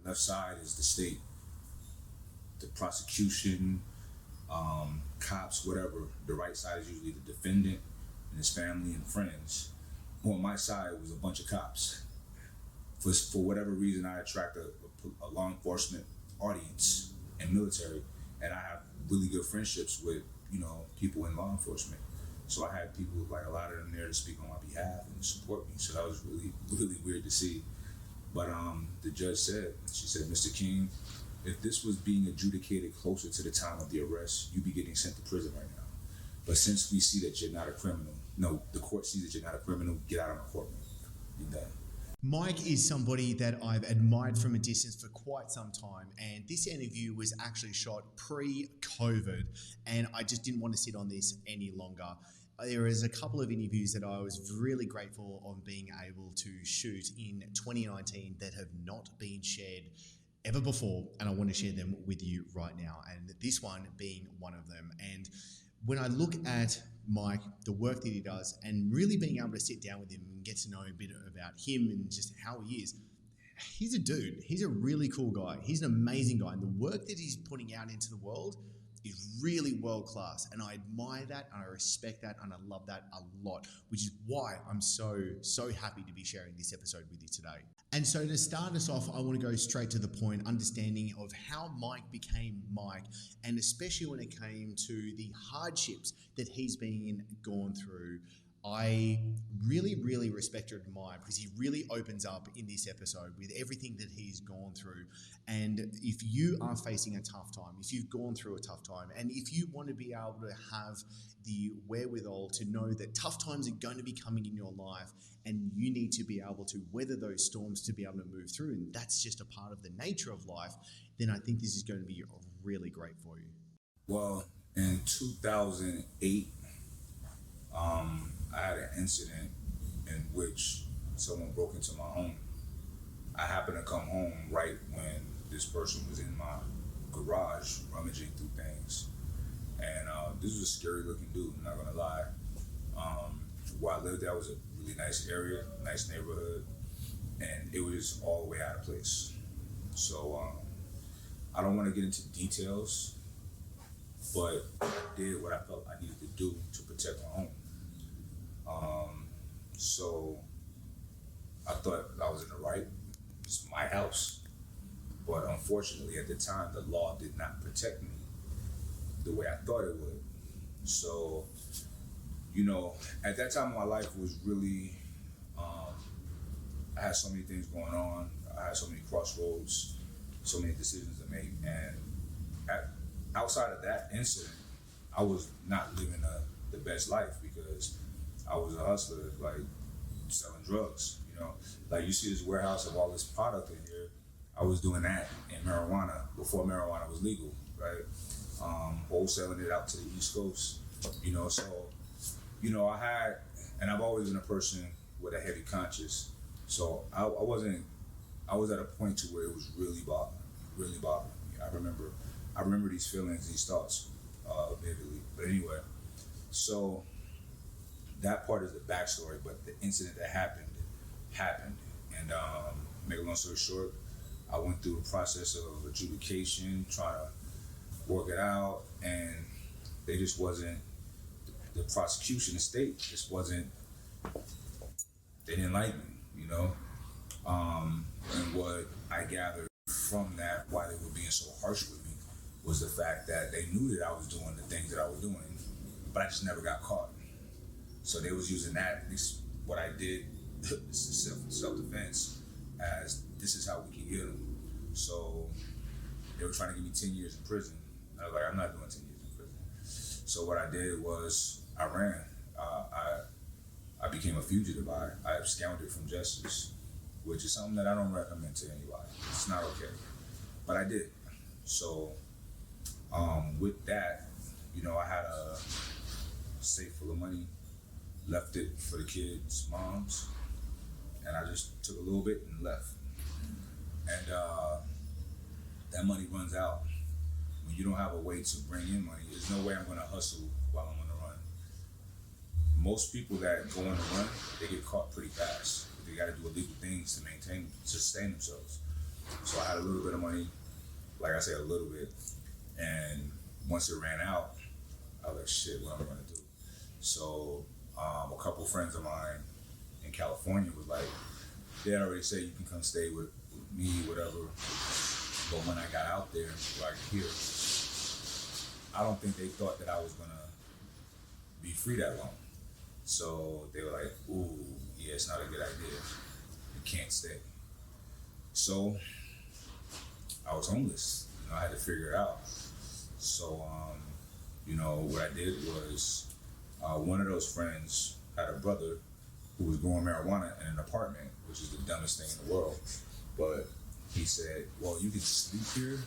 left side is the state, the prosecution, cops, whatever. The right side is usually the defendant and his family and friends. On my side was a bunch of cops. For whatever reason, I attract a law enforcement audience and military, and I have really good friendships with, people in law enforcement. So I had people, like a lot of them there to speak on my behalf and support me. So that was really, really weird to see. But the judge said, she said, Mr. King, if this was being adjudicated closer to the time of the arrest, you'd be getting sent to prison right now. But since we see that you're not a criminal, the court sees that you're not a criminal, get out of my courtroom. You're done. Mike is somebody that I've admired from a distance for quite some time, and this interview was actually shot pre-COVID, and I just didn't want to sit on this any longer. There is a couple of interviews that I was really grateful on being able to shoot in 2019 that have not been shared ever before, and I want to share them with you right now, and this one being one of them. And when I look at Mike, the work that he does, and really being able to sit down with him and get to know a bit about him and just how he is, he's a dude. He's a really cool guy. He's an amazing guy. And the work that he's putting out into the world is really world class. And I admire that, and I respect that, and I love that a lot, which is why I'm so happy to be sharing this episode with you today. And so to start us off, I want to go straight to the point, understanding of how Mike became Mike, and especially when it came to the hardships that he's been gone through. I really, really respect or admire, because he really opens up in this episode with everything that he's gone through. And if you are facing a tough time, if you've gone through a tough time, and if you want to be able to have the wherewithal to know that tough times are going to be coming in your life, and you need to be able to weather those storms to be able to move through, and that's just a part of the nature of life, then I think this is going to be really great for you. Well, in 2008, I had an incident in which someone broke into my home. I happened to come home right when this person was in my garage rummaging through things. And this was a scary looking dude, I'm not gonna lie. Where I lived, that was a really nice area, nice neighborhood, and it was just all the way out of place. So I don't wanna get into details, but I did what I felt I needed to do to protect my home. So I thought I was in the right. It's my house. But unfortunately, at the time, the law did not protect me the way I thought it would. So, at that time, my life was really, I had so many things going on. I had so many crossroads, so many decisions to make. And outside of that incident, I was not living the best life, because I was a hustler, like selling drugs, Like you see this warehouse of all this product in here, I was doing that in marijuana before marijuana was legal, right? Wholesaling it out to the East Coast, So, I had, and I've always been a person with a heavy conscience. So I was at a point to where it was really bothering me. I remember these feelings, these thoughts vividly. But anyway, so that part is the backstory, but the incident that happened. And make a long story short, I went through a process of adjudication, trying to work it out, and they just wasn't, the prosecution, the state just wasn't, they didn't like me, And what I gathered from that, why they were being so harsh with me, was the fact that they knew that I was doing the things that I was doing, but I just never got caught. So they was using that, at least what I did, self-defense, as this is how we can get them. So they were trying to give me 10 years in prison. I was like, I'm not doing 10 years in prison. So what I did was I ran. I became a fugitive. I absconded from justice, which is something that I don't recommend to anybody. It's not okay. But I did. So with that, I had a safe full of money, left it for the kids' moms, and I just took a little bit and left. And that money runs out. When you don't have a way to bring in money, there's no way I'm gonna hustle while I'm on the run. Most people that go on the run, they get caught pretty fast. They gotta do illegal things to sustain themselves. So I had a little bit of money, like I said, a little bit. And once it ran out, I was like, shit, what am I gonna do? So a couple friends of mine in California was like, they already said you can come stay with me, whatever. But when I got out there, like here, I don't think they thought that I was gonna be free that long. So they were like, ooh, yeah, it's not a good idea. You can't stay. So I was homeless. You know, I had to figure it out. So, you know, what I did was one of those friends had a brother who was growing marijuana in an apartment, which is the dumbest thing in the world. But he said, well, you can sleep here,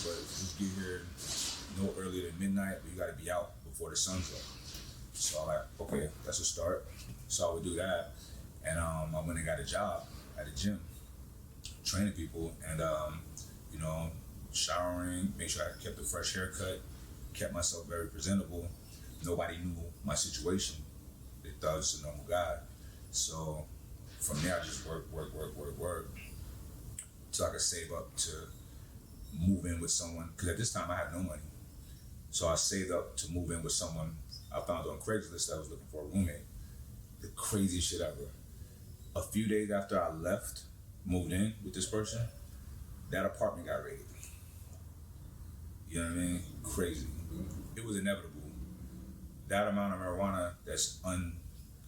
but just get here no earlier than midnight, but you got to be out before the sun's up. So I'm like, okay, that's a start. So I would do that. And I went and got a job at a gym, training people, and, you know, showering, make sure I kept a fresh haircut, kept myself very presentable. Nobody knew my situation. They thought I was a normal guy. So from there, I just work, so I could save up to move in with someone. Because at this time, I had no money. So I saved up to move in with someone I found on Craigslist that I was looking for a roommate. The craziest shit ever. A few days after I left, moved in with this person, that apartment got raided. You know what I mean? Crazy. It was inevitable. That amount of marijuana that's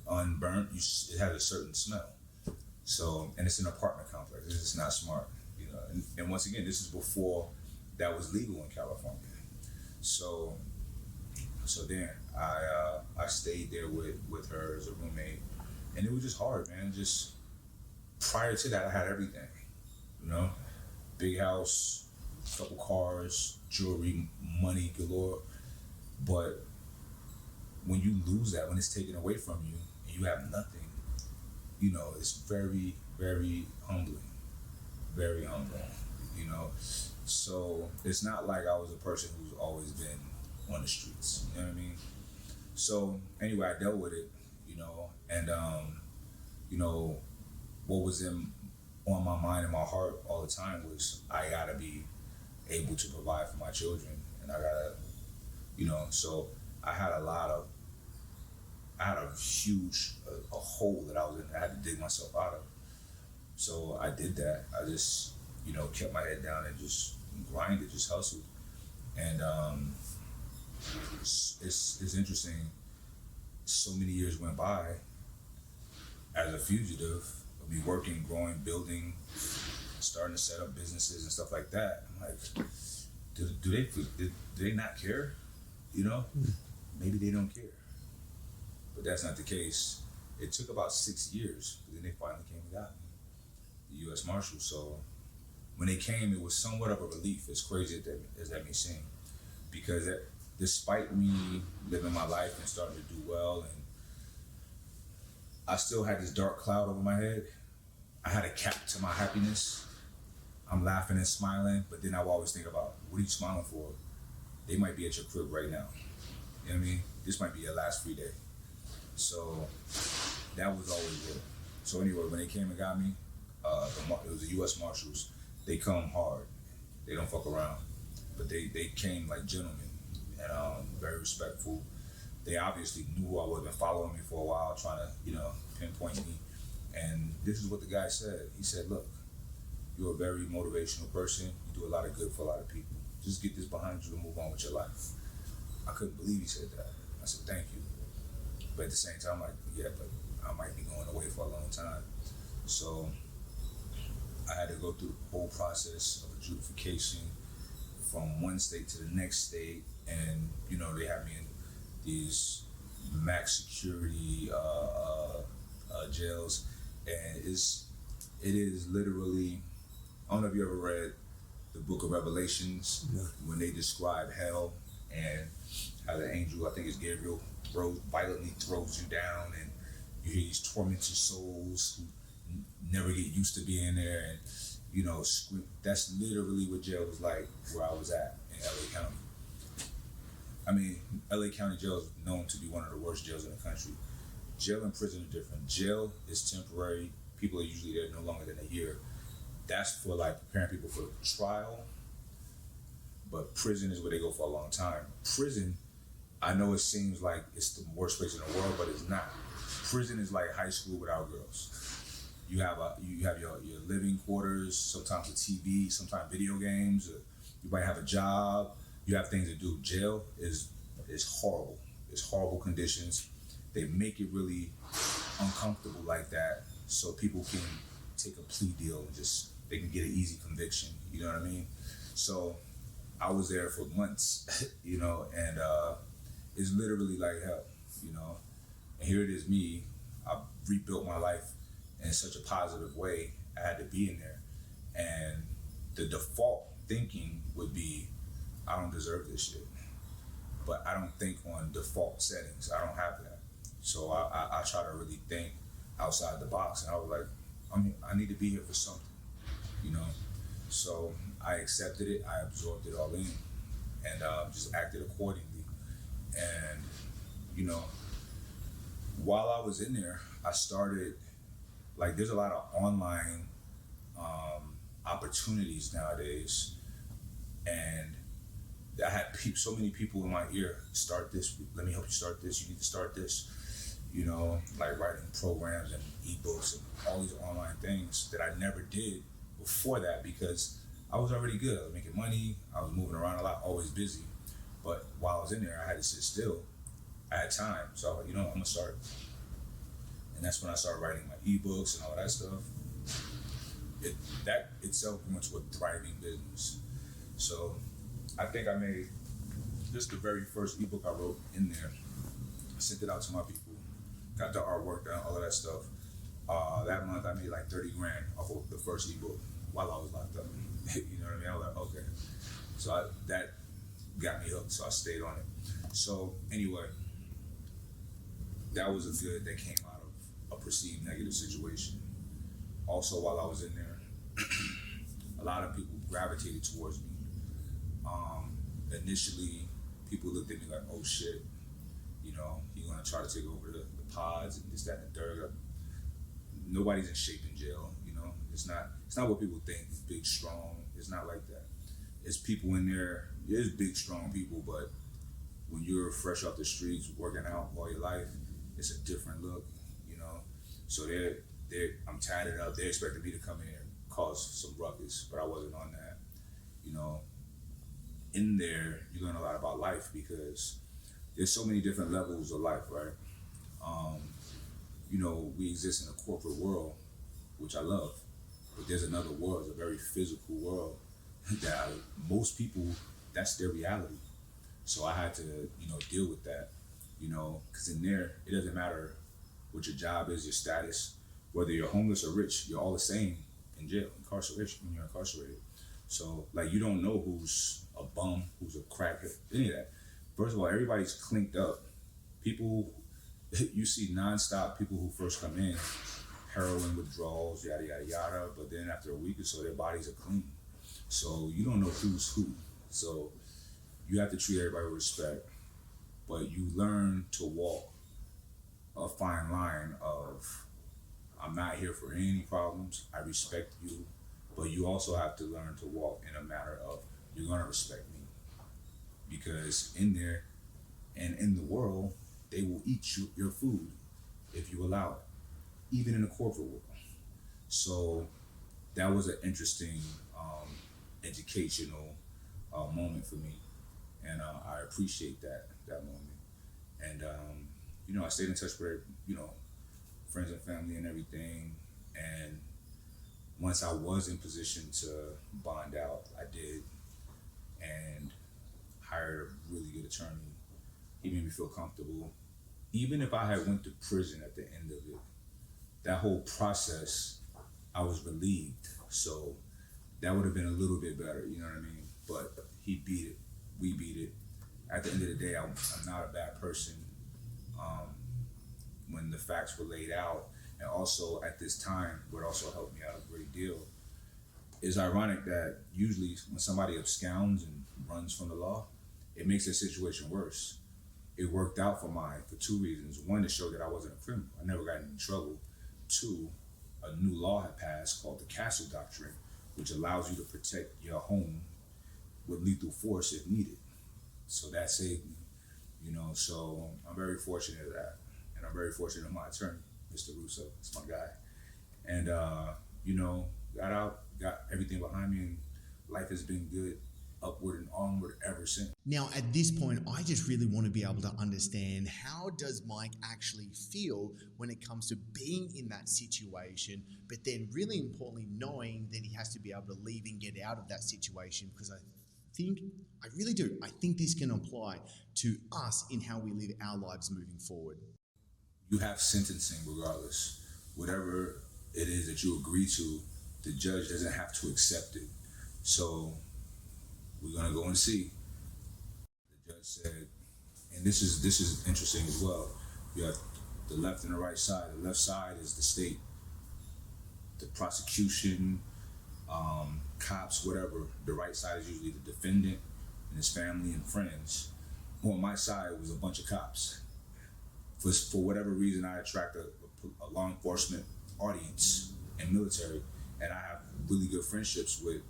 unburnt, it has a certain smell. So, and it's an apartment complex. It's just not smart, you know. And once again, this is before that was legal in California. So then I stayed there with her as a roommate, and it was just hard, man. Just prior to that, I had everything, you know, big house, couple cars, jewelry, money galore. But when you lose that, when it's taken away from you, and you have nothing, you know, it's very, very humbling, you know. So it's not like I was a person who's always been on the streets, you know what I mean? So anyway, I dealt with it, you know, and you know, what was on my mind and my heart all the time was I gotta be able to provide for my children, and I gotta, you know, so I had a huge hole that I was in. I had to dig myself out of. So I did that. I just, you know, kept my head down and just grinded, just hustled. And it's interesting. So many years went by as a fugitive of me working, growing, building, starting to set up businesses and stuff like that. I'm like, do they not care? You know, maybe they don't care. But that's not the case. It took about 6 years, but then they finally came and got me, the U.S. Marshals. So when they came, it was somewhat of a relief, as crazy as that may seem, because despite me living my life and starting to do well, and I still had this dark cloud over my head. I had a cap to my happiness. I'm laughing and smiling, but then I will always think about, what are you smiling for? They might be at your crib right now. You know what I mean? This might be your last free day. So that was always good. So anyway, when they came and got me, it was the U.S. Marshals. They come hard. They don't fuck around. But they came like gentlemen and very respectful. They obviously knew who I was, been following me for a while, trying to, you know, pinpoint me. And this is what the guy said. He said, look, you're a very motivational person. You do a lot of good for a lot of people. Just get this behind you and move on with your life. I couldn't believe he said that. I said, thank you. But at the same time, I'm like, yeah, but I might be going away for a long time. So I had to go through the whole process of adjudication from one state to the next state. And, you know, they have me in these max security jails. And it is literally, I don't know if you ever read the book of Revelations, when they describe hell and how the angel, I think it's Gabriel, violently throws you down, and you hear these tormented souls who never get used to being there, and, you know, that's literally what jail was like where I was at in LA County. I mean, LA County jail is known to be one of the worst jails in the country. Jail and prison are different. Jail is temporary. People are usually there no longer than a year. that's for like preparing people for trial, but prison is where they go for a long time. Prison, I know it seems like it's the worst place in the world, but it's not. Prison is like high school without girls. You have your living quarters, sometimes a TV, sometimes video games. You might have a job. You have things to do. Jail is horrible. It's horrible conditions. They make it really uncomfortable like that, so people can take a plea deal and just they can get an easy conviction. You know what I mean? So I was there for months, you know, and it's literally like hell, you know. And here it is, me. I rebuilt my life in such a positive way. I had to be in there, and the default thinking would be, I don't deserve this shit. But I don't think on default settings. I don't have that. So I try to really think outside the box, and I was like, I need to be here for something, you know. So I accepted it. I absorbed it all in, and just acted accordingly. And you know, while I was in there, I started, like, there's a lot of online opportunities nowadays, and I had so many people in my ear, start this, let me help you start this, you need to start this, you know, like writing programs and ebooks and all these online things that I never did before that, because I was already good. I was making money, I was moving around a lot, always busy. But while I was in there, I had to sit still. I had time, so I was like, you know what, I'm gonna start. And that's when I started writing my ebooks and all that stuff. That itself went to a thriving business. So I think I made just the very first ebook I wrote in there. I sent it out to my people, got the artwork done, all of that stuff. That month I made like 30 grand off of the first ebook while I was locked up. You know what I mean? I was like, okay. So that got me hooked, so I stayed on it. So anyway, that was a good that came out of a perceived negative situation. Also, while I was in there, a lot of people gravitated towards me. Initially, people looked at me like, oh shit, you know, he's gonna try to take over the pods and this, that, and the third. Nobody's in shape in jail, you know. It's not what people think. It's big, strong. It's not like that. It's people in there. There's big, strong people, but when you're fresh off the streets, working out all your life, it's a different look, you know. So I'm tatted up. They expected me to come in and cause some ruckus, but I wasn't on that, you know. In there, you learn a lot about life because there's so many different levels of life, right? You know, we exist in a corporate world, which I love, but there's another world, it's a very physical world that most people, that's their reality. So I had to, you know, deal with that, you know, because in there, it doesn't matter what your job is, your status, whether you're homeless or rich, you're all the same in jail, incarceration, when you're incarcerated. So, like, you don't know who's a bum, who's a crackhead, any of that. First of all, everybody's clinked up. People, you see nonstop people who first come in, heroin withdrawals, yada, yada, yada, but then after a week or so, their bodies are clean. So you don't know who's who. So you have to treat everybody with respect, but you learn to walk a fine line of, I'm not here for any problems, I respect you, but you also have to learn to walk in a matter of, you're gonna respect me. Because in there and in the world, they will eat your food if you allow it, even in the corporate world. So that was an interesting educational moment for me. And I appreciate that moment. And, you know, I stayed in touch with, you know, friends and family and everything. And once I was in position to bond out, I did, and hired a really good attorney. He made me feel comfortable. Even if I had went to prison at the end of it, that whole process, I was relieved. So that would have been a little bit better, you know what I mean? But he beat it, we beat it. At the end of the day, I'm not a bad person. When the facts were laid out, and also at this time, what also helped me out a great deal, is ironic that usually when somebody absconds and runs from the law, it makes their situation worse. It worked out for mine for two reasons. One, to show that I wasn't a criminal. I never got in trouble. Two, a new law had passed called the Castle Doctrine, which allows you to protect your home with lethal force if needed. So that saved me, So I'm very fortunate of that, and I'm very fortunate of my attorney, Mr. Russo. It's my guy, and got out, got everything behind me, and life has been good, upward and onward ever since. Now, at this point, I just really want to be able to understand, how does Mike actually feel when it comes to being in that situation, but then really importantly, knowing that he has to be able to leave and get out of that situation? Because I really do. I think this can apply to us in how we live our lives moving forward. You have sentencing regardless. Whatever it is that you agree to, the judge doesn't have to accept it. So we're gonna go and see. The judge said, and this is interesting as well. You have the left and the right side. The left side is the state, the prosecution, cops, whatever. The right side is usually the defendant and his family and friends. On my side was a bunch of cops. For whatever reason, I attract a law enforcement audience and military, and I have really good friendships with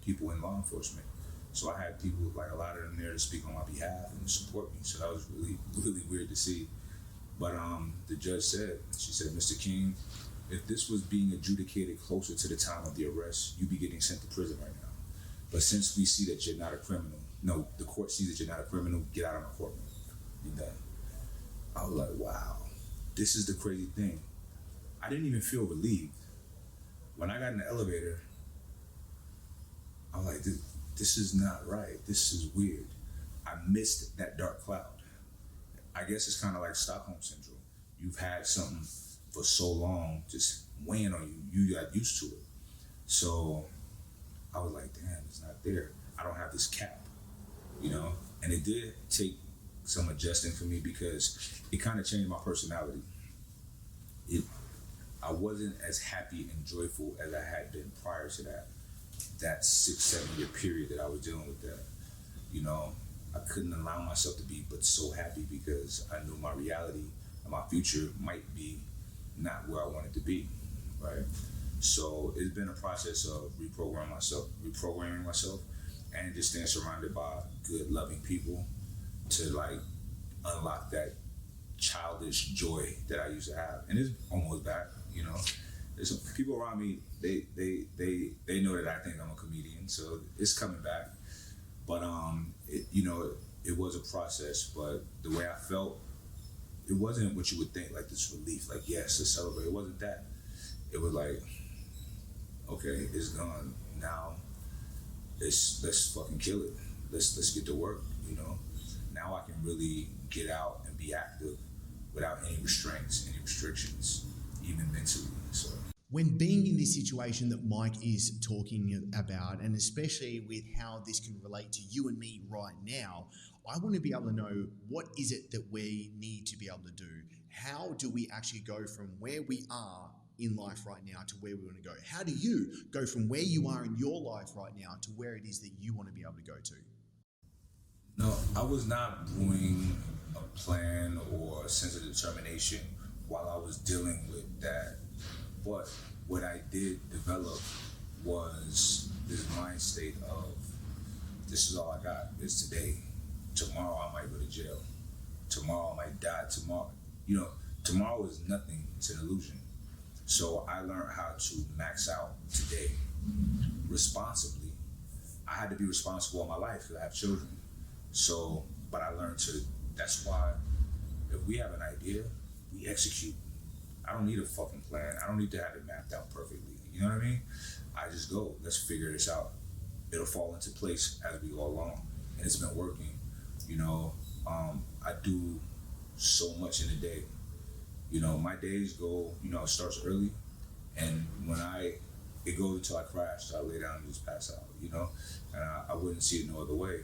people in law enforcement. So I had people, like a lot of them there, to speak on my behalf and support me. So that was really, really weird to see. But the judge said, she said, Mr. King, if this was being adjudicated closer to the time of the arrest, you'd be getting sent to prison right now. But since we see that you're not a criminal, no, the court sees that you're not a criminal, get out of my courtroom. You're done. I was like, wow, this is the crazy thing. I didn't even feel relieved. When I got in the elevator, I was like, this is not right. This is weird. I missed that dark cloud. I guess it's kind of like Stockholm Syndrome. You've had something for so long just weighing on you. You got used to it. So I was like, damn, it's not there. I don't have this cap, And it did take some adjusting for me because it kind of changed my personality. I wasn't as happy and joyful as I had been prior to that 6-7 year period that I was dealing with that. I couldn't allow myself to be but so happy because I knew my reality and my future might be not where I wanted to be, right? So it's been a process of reprogramming myself, and just staying surrounded by good, loving people to unlock that childish joy that I used to have. And it's almost back, There's some people around me, they know that I think I'm a comedian, so it's coming back. But it was a process, but the way I felt, it wasn't what you would think, like this relief, like yes, to celebrate. It wasn't that. It was like, okay, it's gone. Now let's fucking kill it. Let's get to work, Now I can really get out and be active without any restraints, any restrictions, even mentally. So when being in this situation that Mike is talking about, and especially with how this can relate to you and me right now, I want to be able to know, what is it that we need to be able to do? How do we actually go from where we are in life right now to where we want to go? How do you go from where you are in your life right now to where it is that you want to be able to go to? No, I was not doing a plan or a sense of determination while I was dealing with that. But what I did develop was this mind state of, this is all I got, it's today. Tomorrow I might go to jail. Tomorrow I might die. Tomorrow is nothing, it's an illusion. So I learned how to max out today responsibly. I had to be responsible in my life because I have children. So, but I learned that's why if we have an idea, we execute. I don't need a fucking plan. I don't need to have it mapped out perfectly. You know what I mean? I just go, let's figure this out. It'll fall into place as we go along. And it's been working. I do so much in a day. My days go, it starts early, and when it goes until I crash, so I lay down and just pass out, and I wouldn't see it no other way.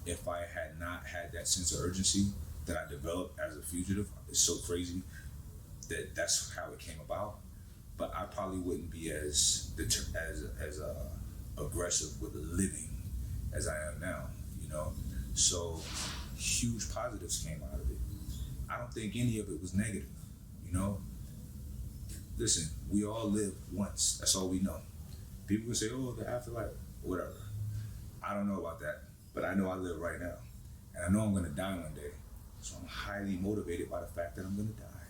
If I had not had that sense of urgency that I developed as a fugitive, it's so crazy that that's how it came about. But I probably wouldn't be as aggressive with living as I am now, So huge positives came out of it. I don't think any of it was negative, Listen, we all live once. That's all we know. People can say, oh, the afterlife, whatever. I don't know about that, but I know I live right now. And I know I'm gonna die one day. So I'm highly motivated by the fact that I'm gonna die.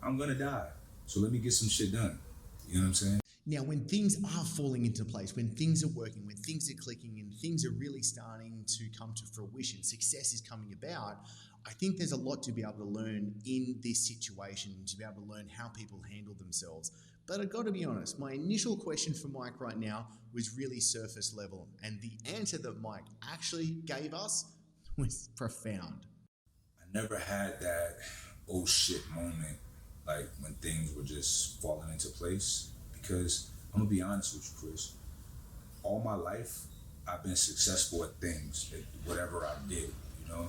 I'm gonna die. So let me get some shit done. You know what I'm saying? Now, when things are falling into place, when things are working, when things are clicking and things are really starting to come to fruition, success is coming about, I think there's a lot to be able to learn in this situation, to be able to learn how people handle themselves. But I've got to be honest, my initial question for Mike right now was really surface level. And the answer that Mike actually gave us was profound. I never had that oh shit moment, like when things were just falling into place. Because I'm gonna be honest with you, Chris. All my life, I've been successful at things, at whatever I did. You know,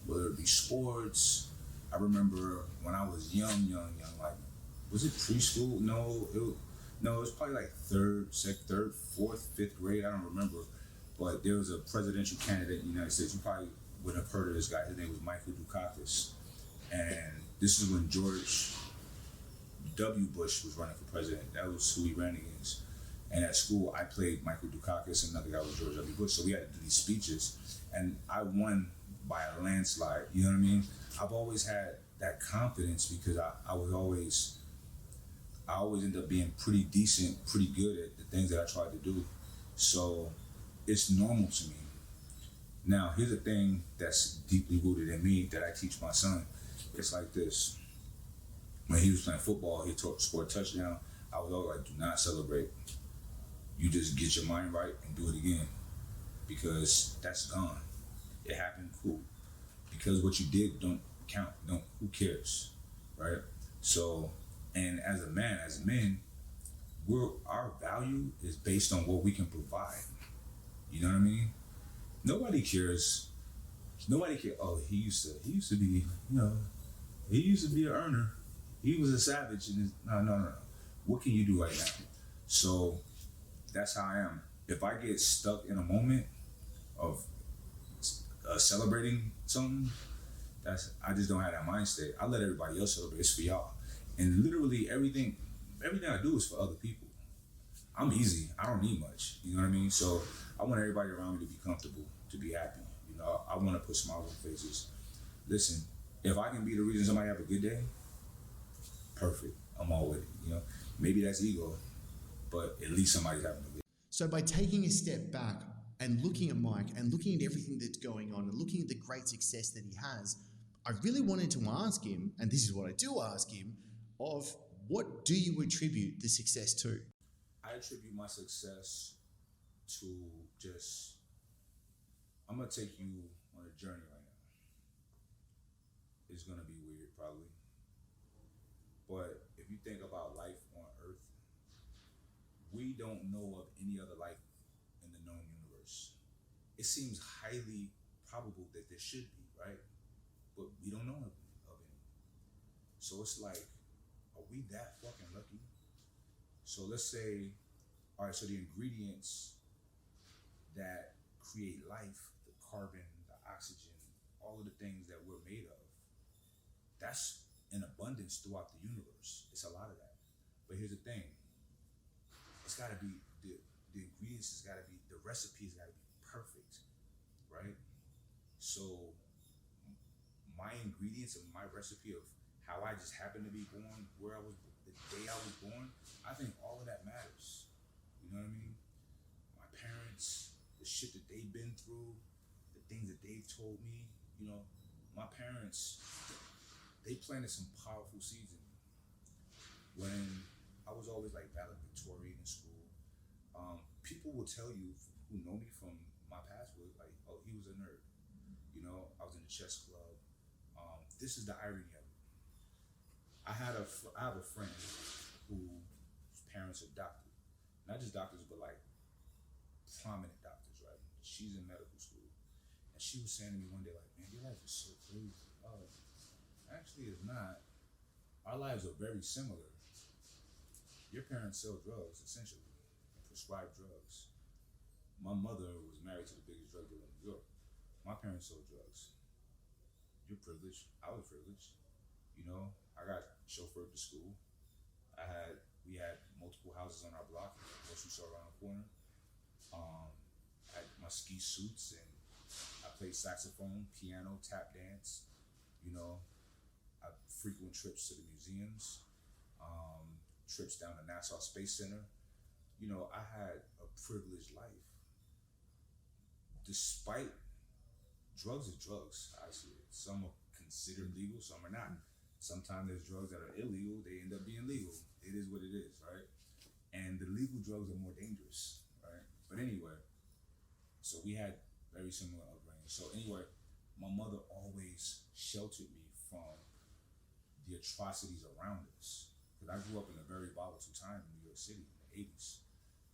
whether it be sports. I remember when I was young, like, was it preschool? No, it was probably like third, fourth, fifth grade. I don't remember. But there was a presidential candidate in the United States. You probably wouldn't have heard of this guy. His name was Michael Dukakis. And this is when George W. Bush was running for president. That was who he ran against. And at school, I played Michael Dukakis, and another guy was George W. Bush. So we had to do these speeches. And I won by a landslide. You know what I mean? I've always had that confidence because I always ended up being pretty decent, pretty good at the things that I tried to do. So it's normal to me. Now, here's a thing that's deeply rooted in me that I teach my son. It's like this. When he was playing football, he scored a touchdown. I was always like, do not celebrate. You just get your mind right and do it again. Because that's gone. It happened, cool. Because what you did don't count. Who cares? Right? So, and as men, our value is based on what we can provide. You know what I mean? Nobody cares. Nobody cares. Oh, he used to be, he used to be an earner. He was a savage. No. What can you do right now? So that's how I am. If I get stuck in a moment of celebrating something, I just don't have that mind state. I let everybody else celebrate. It's for y'all. And literally everything I do is for other people. I'm easy. I don't need much. You know what I mean? So I want everybody around me to be comfortable, to be happy. You know, I want to put smiles on faces. Listen, if I can be the reason somebody have a good day, perfect. I'm all with it. You know, maybe that's ego, but at least somebody's having a good day. So by taking a step back and looking at Mike and looking at everything that's going on and looking at the great success that he has, I really wanted to ask him, and this is what I do ask him, of what do you attribute the success to? I attribute my success to just, I'm going to take you on a journey right now. It's going to be weird probably. But if you think about life on Earth, we don't know of any other life in the known universe. It seems highly probable that there should be, right? But we don't know of any. So it's like, are we that fucking lucky? So let's say, all right, so the ingredients that create life, the carbon, the oxygen, all of the things that we're made of, that's in abundance throughout the universe. It's a lot of that. But here's the thing. It's gotta be, the ingredients has gotta be, the recipe's gotta be perfect, right? So my ingredients and my recipe of how I just happened to be born, where I was, the day I was born, I think all of that matters. You know what I mean? My parents, the shit that they've been through, the things that they've told me, you know, my parents, they planted some powerful seeds in me. When I was always like valedictorian in school, people will tell you who know me from my past was like, oh, he was a nerd. You know, I was in the chess club. This is the irony of it. I have a friend whose parents are doctors. Not just doctors, but like prominent doctors, right? She's in medical school. And she was saying to me one day, like, man, your life is so crazy. Actually, it's not. Our lives are very similar. Your parents sell drugs, essentially, and prescribe drugs. My mother was married to the biggest drug dealer in New York. My parents sold drugs. You're privileged. I was privileged. You know, I got chauffeured to school. I had We had multiple houses on our block, grocery store around the corner. I had my ski suits, and I played saxophone, piano, tap dance. You know, I frequent trips to the museums, trips down to Nassau Space Center. You know, I had a privileged life. Despite drugs are drugs, I see it. Some are considered legal, some are not. Sometimes there's drugs that are illegal, they end up being legal. It is what it is, right? And the legal drugs are more dangerous, right? But anyway, so we had very similar upbringing. So anyway, my mother always sheltered me from the atrocities around us. Because I grew up in a very volatile time in New York City in the 80s.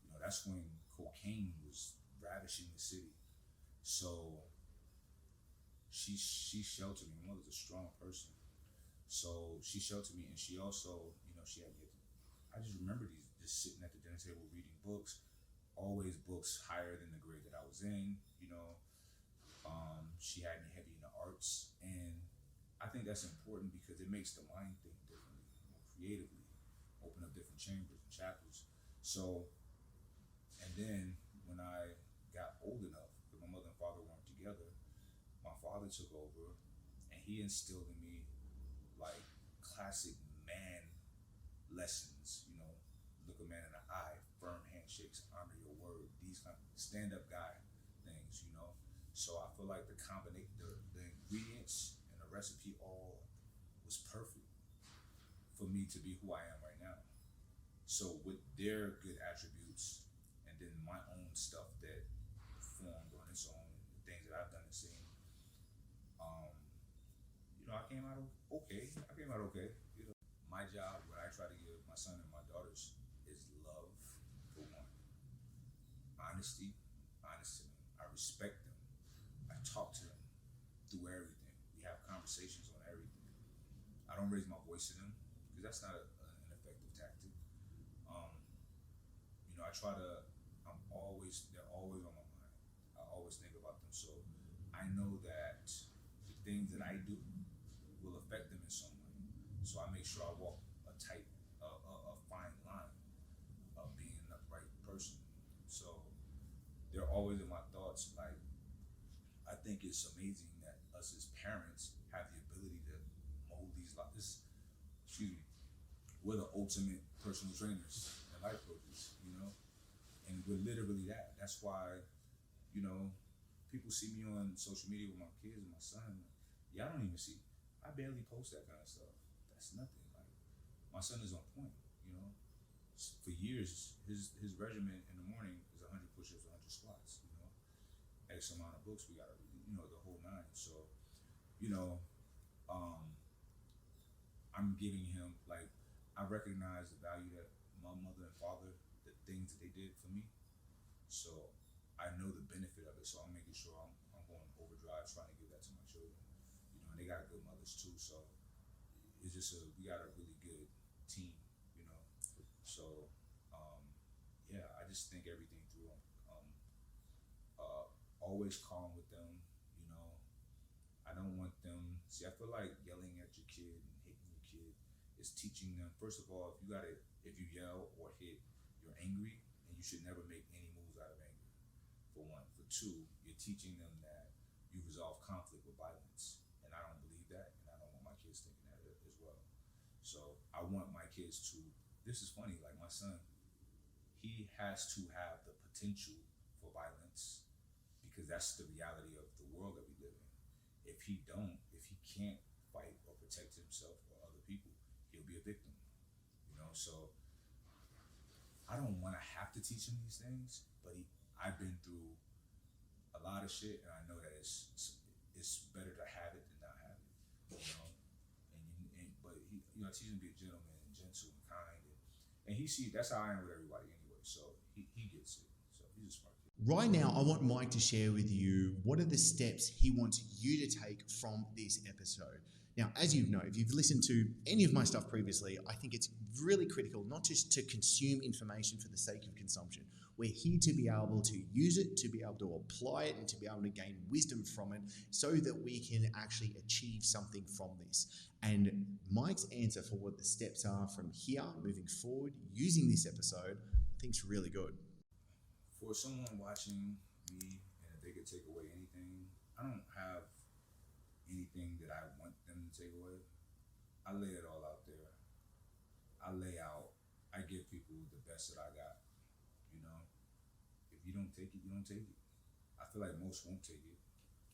You know, that's when cocaine was ravishing the city. So she sheltered me. My mother's a strong person. So she sheltered me, and she also, you know, she had me I just remember just sitting at the dinner table reading books, always books higher than the grade that I was in, you know. She had me heavy in the arts, and I think that's important because it makes the mind think differently, more creatively, open up different chambers and chapters. So, and then when I got old enough, because my mother and father weren't together, my father took over, and he instilled in me like classic man lessons, you know, look a man in the eye, firm handshakes, honor your word, these kind of stand-up guy things, you know. So I feel like the ingredients and the recipe all was perfect for me to be who I am right now. So with their good attributes and then my own stuff that formed on its own, the things that I've done and seen, you know, I came out okay. You know, my job, what I try to give my son and my daughters is love, for one. Honesty, honest to them. I respect them. I talk to them through everything. We have conversations on everything. I don't raise my voice to them because that's not an effective tactic. You know, they're always on my mind. I always think about them. So I know that the things that I do will affect them in some way. So I make sure I walk a fine line of being the right person. So they're always in my thoughts. Like, I think it's amazing that us as parents have the ability to mold these lives. We're the ultimate personal trainers and life coaches, you know? And we're literally that. That's why, you know, people see me on social media with my kids and my son. Y'all don't even see. I barely post that kind of stuff. That's nothing. Like, my son is on point, you know? For years, his regimen in the morning is 100 push-ups, 100 squats, you know? X amount of books we gotta read, you know, the whole nine. So, you know, I'm giving him, like, I recognize the value that my mother and father, the things that they did for me. So I know the benefit of it. So I'm making sure I'm going overdrive trying to give that to my children. You know, and they got good mothers too. So it's just we got a really good team, you know. So yeah, I just think everything through. Always calm with them, you know. I don't want them. See, I feel like yelling at your kid and hitting your kid is teaching them. First of all, if you yell or hit, you're angry, and you should never make any moves out of anger. For one, for two, you're teaching them that you resolve conflict with violence, and I don't believe that, and I don't want my kids thinking that as well. So I want my kids to. This is funny. Like my son, he has to have the potential for violence, because that's the reality of the world that we live in. If he can't fight or protect himself or other people, he'll be a victim, you know? So I don't want to have to teach him these things, but I've been through a lot of shit, and I know that it's better to have it than not have it, you know? But he, you know, I teach him to be a gentleman and gentle and kind, and that's how I am with everybody anyway, so he gets it. So he's a smart kid. Right now, I want Mike to share with you what are the steps he wants you to take from this episode. Now, as you know, if you've listened to any of my stuff previously, I think it's really critical not just to consume information for the sake of consumption. We're here to be able to use it, to be able to apply it, and to be able to gain wisdom from it so that we can actually achieve something from this. And Mike's answer for what the steps are from here moving forward using this episode, I think is really good. For someone watching me, and if they could take away anything, I don't have anything that I want them to take away. I lay it all out there. I give people the best that I got. You know, if you don't take it, you don't take it. I feel like most won't take it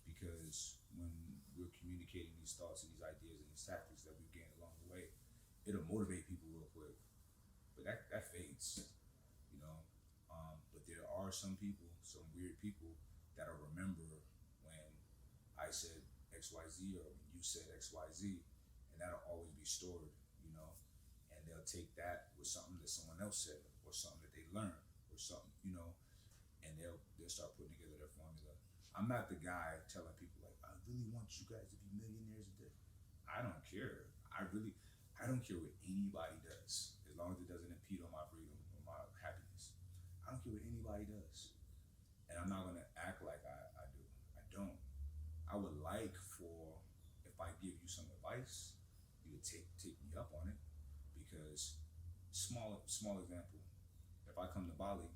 because when we're communicating these thoughts and these ideas and these tactics that we've gained along the way, it'll motivate people real quick. But that fades, you know. But there are some people, some weird people that'll remember when I said XYZ or when you said XYZ, and that'll always be stored, you know. And they'll take that with something that someone else said or something that they learned or something, you know, and they'll start putting together their formula. I'm not the guy telling people like, I really want you guys to be millionaires today. I don't care. I don't care what anybody does as long as it doesn't impede on my freedom or my happiness. I don't care what anybody does. And I'm not gonna act like I do. I don't. I would like for, if I give you some advice, you to take me up on it. Because small example, if I come to Bali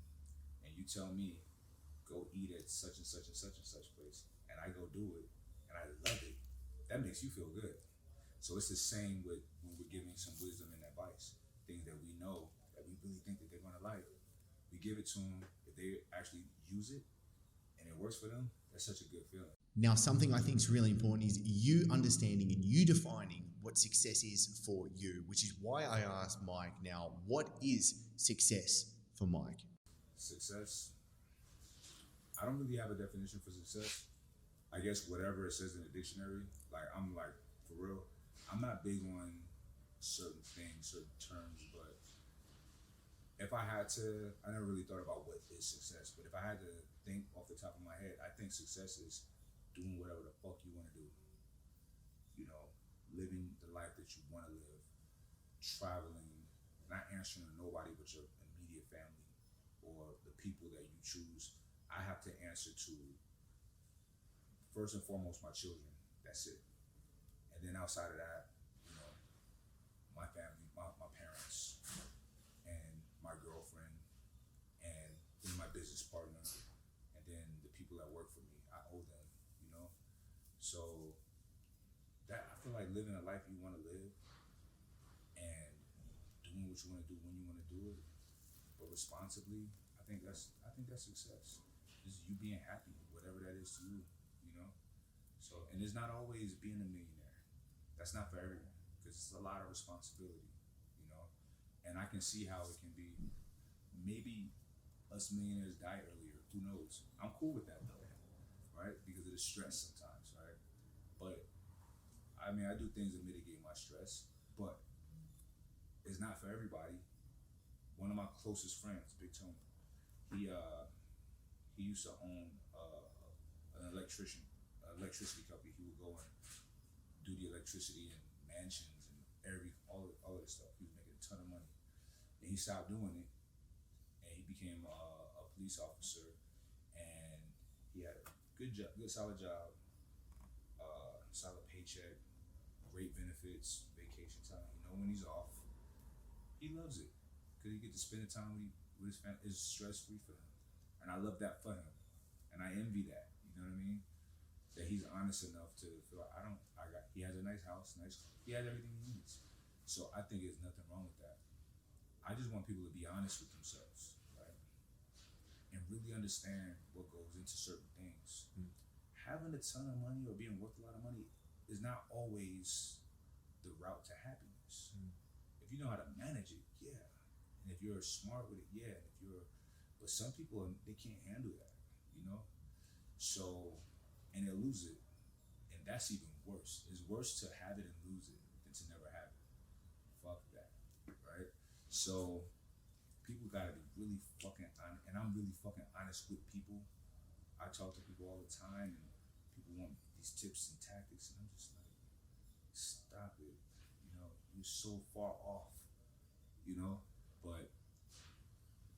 and you tell me go eat at such and such and such and such place, and I go do it and I love it, that makes you feel good. So it's the same with when we're giving some wisdom and advice, things that we know that we really think that they're gonna like. We give it to them. If they actually use it and it works for them, that's such a good feeling. Now, something I think is really important is you understanding and you defining what success is for you, which is why I asked Mike now, what is success for Mike? Success, I don't really have a definition for success. I guess whatever it says in the dictionary, I'm for real, I'm not big on certain things, certain terms, but if I had to, I never really thought about what is success, but if I had to think off the top of my head, I think success is doing whatever the fuck you want to do. You know, living the life that you want to live, traveling, not answering to nobody but your immediate family or the people that you choose. I have to answer to, first and foremost, my children. That's it. And then outside of that, you know, my family, my parents, and my girlfriend, and then my business partner, and then the people that work for me. I owe them. So that I feel like living a life you want to live and doing what you want to do when you want to do it, but responsibly, I think that's success. Just you being happy, whatever that is to you, you know. So, and it's not always being a millionaire. That's not for everyone because it's a lot of responsibility, you know. And I can see how it can be. Maybe us millionaires die earlier. Who knows? I'm cool with that though, right? Because of the stress sometimes. But I mean, I do things to mitigate my stress, but it's not for everybody. One of my closest friends, Big Tony, he used to own an electricity company. He would go and do the electricity in mansions and all of this stuff. He was making a ton of money, and he stopped doing it, and he became a police officer, and he had a good job, good solid job. Solid paycheck, great benefits, vacation time. You know when he's off, he loves it because he get to spend the time with his family. It's stress free for him, and I love that for him, and I envy that. You know what I mean? That he's honest enough to feel like he has a nice house, he has everything he needs. So I think there's nothing wrong with that. I just want people to be honest with themselves, right, and really understand what goes into certain things. Having a ton of money or being worth a lot of money is not always the route to happiness. If you know how to manage it, yeah. And if you're smart with it, yeah. But some people, they can't handle that, you know? So, and they'll lose it. And that's even worse. It's worse to have it and lose it than to never have it. Fuck that, right? So, people gotta be really fucking honest, and I'm really fucking honest with people. I talk to people all the time, and people want these tips and tactics, and I'm just like, stop it. You know, you're so far off, you know? But,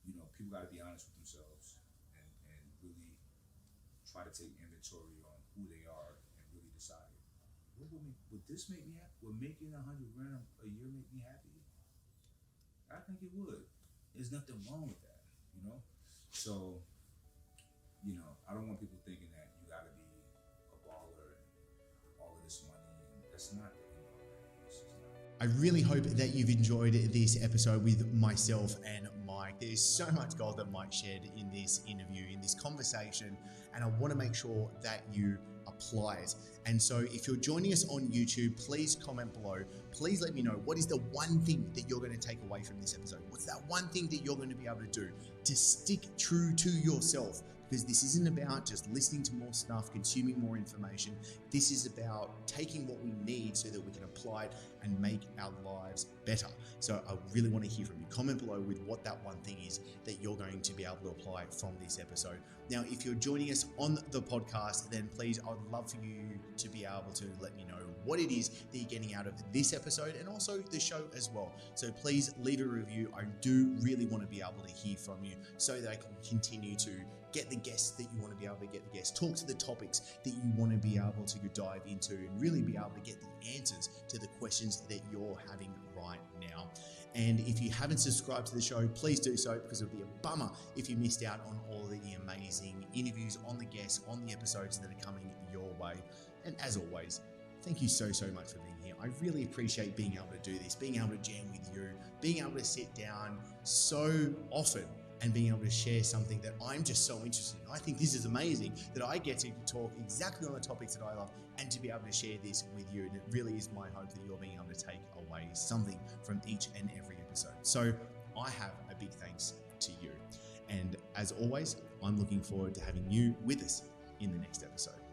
you know, people got to be honest with themselves and really try to take inventory on who they are and really decide, would this make me happy? Would making $100,000 a year make me happy? I think it would. There's nothing wrong with that, you know? So, you know, I don't want people thinking that you got to be a baller and all of this money, and that's not the end all that. It's just not. I really hope that you've enjoyed this episode with myself and Mike. There's so much gold that Mike shared in this interview, in this conversation, and I want to make sure that you apply it. And so if you're joining us on YouTube, please comment below. Please let me know, what is the one thing that you're going to take away from this episode? What's that one thing that you're going to be able to do to stick true to yourself? Because this isn't about just listening to more stuff, consuming more information. This is about taking what we need so that we can apply it and make our lives better. So I really want to hear from you. Comment below with what that one thing is that you're going to be able to apply from this episode. Now, if you're joining us on the podcast, then please, I would love for you to be able to let me know what it is that you're getting out of this episode and also the show as well. So please leave a review. I do really want to be able to hear from you so that I can continue to get the guests that you want to be able to get the guests, talk to the topics that you want to be able to dive into, and really be able to get the answers to the questions that you're having right now. And if you haven't subscribed to the show, please do so, because it would be a bummer if you missed out on all of the amazing interviews, on the guests, on the episodes that are coming your way. And as always, thank you so much for being here. I really appreciate being able to do this, being able to jam with you, being able to sit down so often and being able to share something that I'm just so interested in. I think this is amazing that I get to talk exactly on the topics that I love and to be able to share this with you. And it really is my hope that you're being able to take away something from each and every episode. So I have a big thanks to you. And as always, I'm looking forward to having you with us in the next episode.